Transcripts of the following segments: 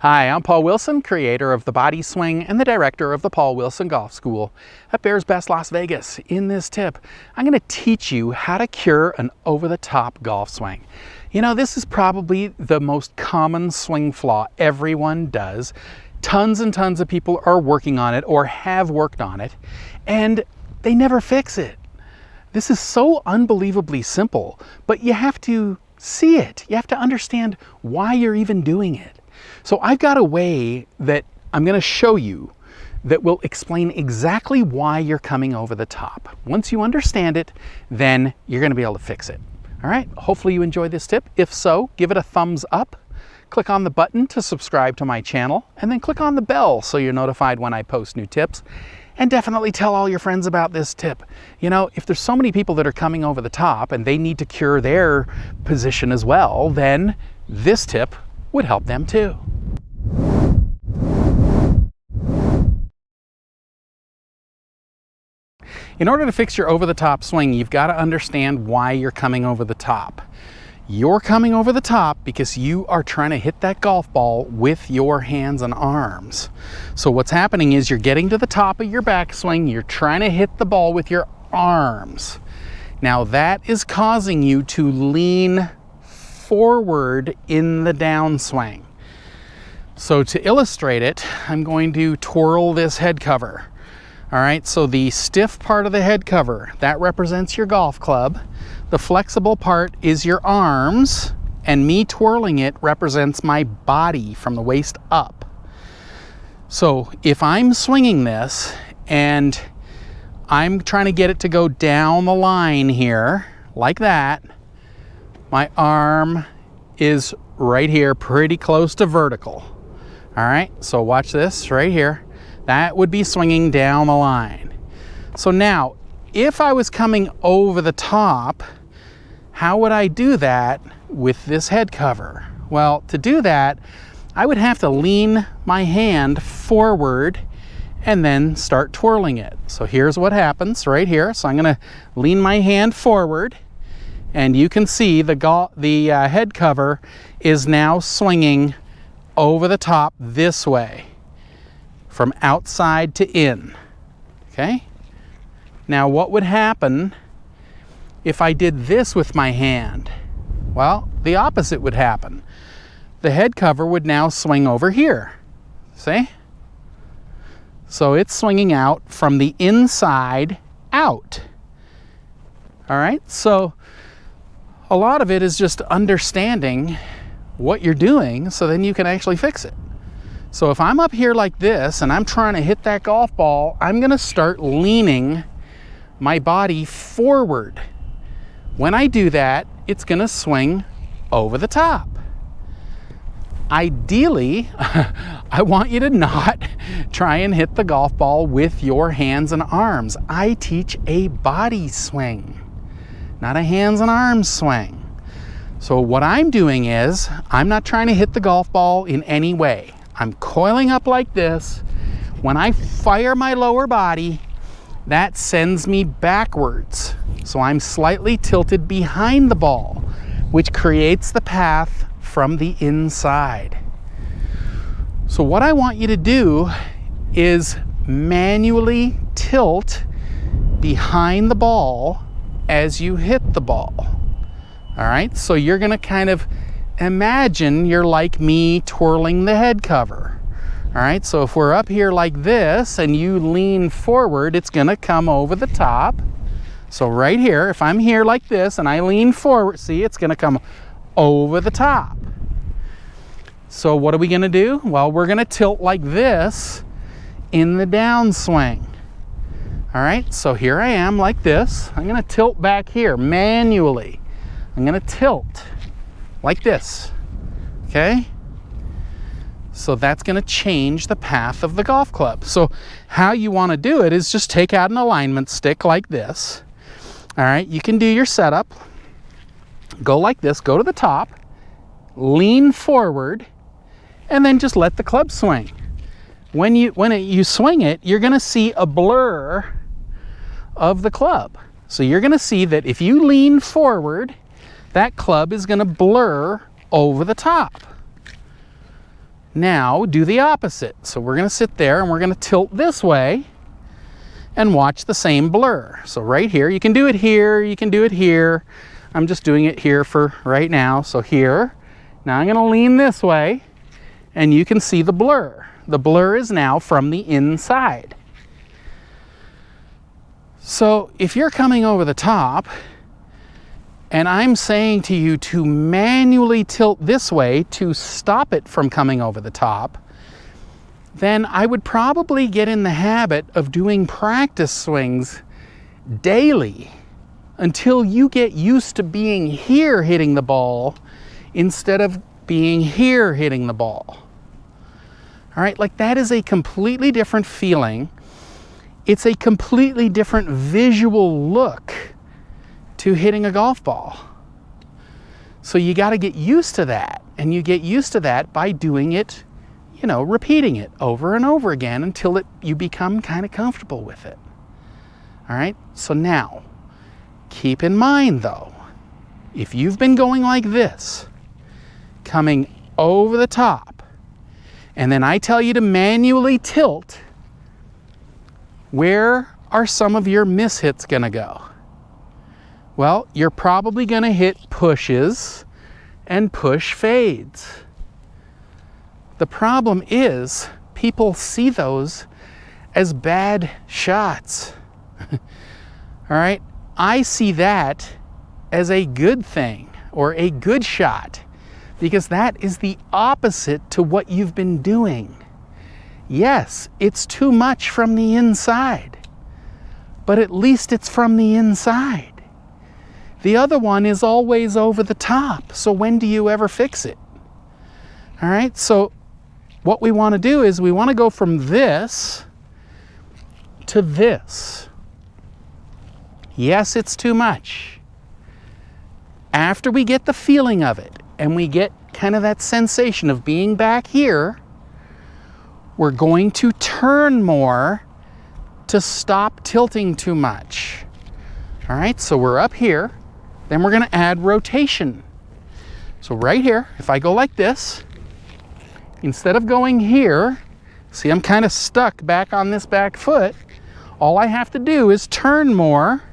Hi, I'm Paul Wilson, creator of the Body Swing and the director of the Paul Wilson Golf School at Bears Best Las Vegas. In this tip, I'm going to teach you how to cure an over-the-top golf swing. You know, this is probably the most common swing flaw everyone does. Tons and tons of people are working on it or have worked on it, and they never fix it. This is so unbelievably simple, but you have to see it. You have to understand why you're even doing it. So I've got a way that I'm going to show you that will explain exactly why you're coming over the top. Once you understand it, then you're going to be able to fix it. All right, hopefully you enjoyed this tip. If so, give it a thumbs up. Click on the button to subscribe to my channel, and then click on the bell so you're notified when I post new tips. And definitely tell all your friends about this tip. You know, if there's so many people that are coming over the top and they need to cure their position as well, then this tip would help them too. In order to fix your over-the-top swing, you've got to understand why you're coming over the top. You're coming over the top because you are trying to hit that golf ball with your hands and arms. So what's happening is you're getting to the top of your backswing, you're trying to hit the ball with your arms. Now that is causing you to lean forward in the downswing. So to illustrate it, I'm going to twirl this head cover. All right, so the stiff part of the head cover, that represents your golf club. The flexible part is your arms, and me twirling it represents my body from the waist up. So if I'm swinging this and I'm trying to get it to go down the line here, like that, my arm is right here, pretty close to vertical. All right, so watch this right here. That would be swinging down the line. So now, if I was coming over the top, how would I do that with this head cover? Well, to do that, I would have to lean my hand forward and then start twirling it. So here's what happens right here. So I'm gonna lean my hand forward, and you can see the head cover is now swinging over the top this way, from outside to in, okay? Now what would happen if I did this with my hand? Well, the opposite would happen. The head cover would now swing over here, see? So it's swinging out from the inside out. All right, so a lot of it is just understanding what you're doing so then you can actually fix it. So if I'm up here like this and I'm trying to hit that golf ball, I'm gonna start leaning my body forward. When I do that, it's gonna swing over the top. Ideally, I want you to not try and hit the golf ball with your hands and arms. I teach a body swing, not a hands and arms swing. So what I'm doing is, I'm not trying to hit the golf ball in any way. I'm coiling up like this. When I fire my lower body, that sends me backwards. So I'm slightly tilted behind the ball, which creates the path from the inside. So what I want you to do is manually tilt behind the ball as you hit the ball. All right, so you're gonna kind of imagine you're like me twirling the head cover. All right, so if we're up here like this and you lean forward, it's gonna come over the top. So right here, if I'm here like this and I lean forward, see, it's gonna come over the top. So what are we gonna do? Well, we're gonna tilt like this in the downswing. All right, so here I am like this. I'm gonna tilt back here manually. I'm gonna tilt like this, okay? So that's gonna change the path of the golf club. So how you wanna do it is just take out an alignment stick like this. All right, you can do your setup. Go like this, go to the top, lean forward, and then just let the club swing. When you swing it, you're gonna see a blur of the club. So you're gonna see that if you lean forward, that club is gonna blur over the top. Now do the opposite. So we're going to sit there and we're going to tilt this way and watch the same blur. So right here, you can do it here, you can do it here. I'm just doing it here for right now. So here, now I'm going to lean this way and you can see the blur. The blur is now from the inside. So if you're coming over the top and I'm saying to you to manually tilt this way to stop it from coming over the top, then I would probably get in the habit of doing practice swings daily until you get used to being here hitting the ball instead of being here hitting the ball. All right, like that is a completely different feeling. It's a completely different visual look to hitting a golf ball. So you got to get used to that, and you get used to that by doing it, you know, repeating it over and over again until you become kind of comfortable with it. All right, so now keep in mind though, if you've been going like this, coming over the top, and then I tell you to manually tilt, where are some of your mishits gonna go? Well, you're probably gonna hit pushes and push fades. The problem is people see those as bad shots. All right, I see that as a good thing or a good shot because that is the opposite to what you've been doing. Yes, it's too much from the inside, but at least it's from the inside. The other one is always over the top, so when do you ever fix it? All right, so what we want to do is we want to go from this to this. Yes, it's too much. After we get the feeling of it and we get kind of that sensation of being back here, we're going to turn more to stop tilting too much. All right, so we're up here, then we're going to add rotation. So right here, if I go like this, instead of going here, see I'm kind of stuck back on this back foot, all I have to do is turn more,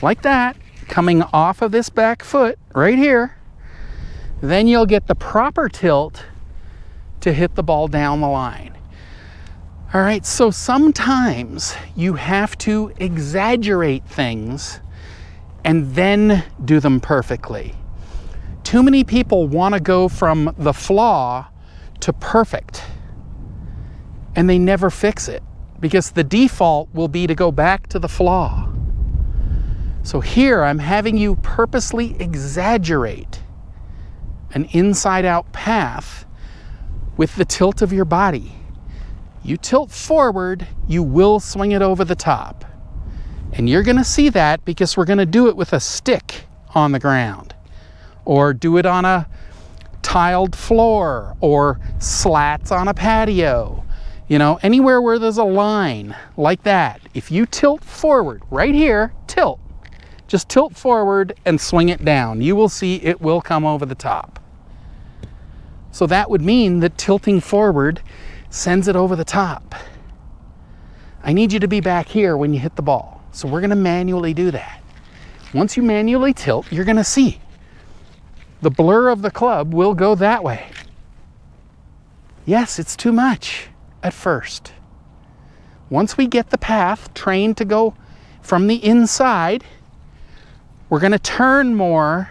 like that, coming off of this back foot right here. Then you'll get the proper tilt to hit the ball down the line. All right, so sometimes you have to exaggerate things and then do them perfectly. Too many people want to go from the flaw to perfect, and they never fix it because the default will be to go back to the flaw. So here I'm having you purposely exaggerate an inside-out path with the tilt of your body. You tilt forward, you will swing it over the top. And you're going to see that because we're going to do it with a stick on the ground, or do it on a tiled floor, or slats on a patio. You know, anywhere where there's a line like that. If you tilt forward, right here, tilt. Just tilt forward and swing it down. You will see it will come over the top. So that would mean that tilting forward sends it over the top. I need you to be back here when you hit the ball. So we're going to manually do that. Once you manually tilt, you're going to see the blur of the club will go that way. Yes, it's too much at first. Once we get the path trained to go from the inside, we're going to turn more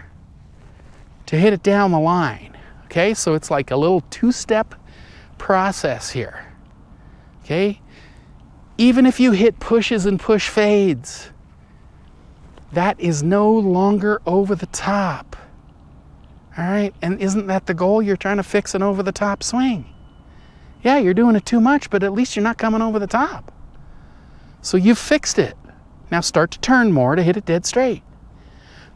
to hit it down the line. Okay, so it's like a little two-step process here. Okay, even if you hit pushes and push fades, that is no longer over the top. All right, and isn't that the goal? You're trying to fix an over the top swing. Yeah, you're doing it too much, but at least you're not coming over the top. So you've fixed it. Now start to turn more to hit it dead straight.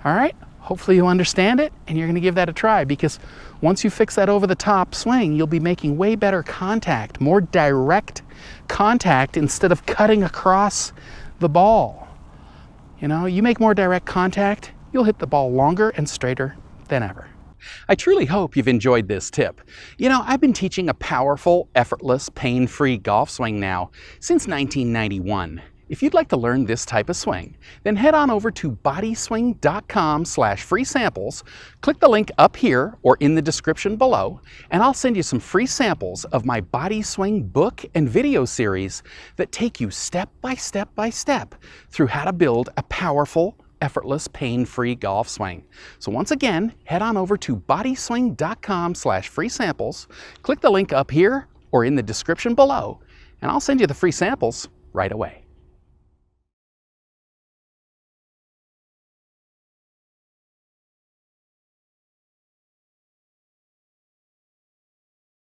All right, hopefully you understand it and you're going to give that a try, because once you fix that over the top swing, you'll be making way better contact, more direct contact instead of cutting across the ball. You know, you make more direct contact, you'll hit the ball longer and straighter than ever. I truly hope you've enjoyed this tip. You know, I've been teaching a powerful, effortless, pain-free golf swing now since 1991. If you'd like to learn this type of swing, then head on over to bodyswing.com/free samples, click the link up here or in the description below, and I'll send you some free samples of my Body Swing book and video series that take you step by step by step through how to build a powerful, effortless, pain-free golf swing. So once again, head on over to bodyswing.com/free samples, click the link up here or in the description below, and I'll send you the free samples right away.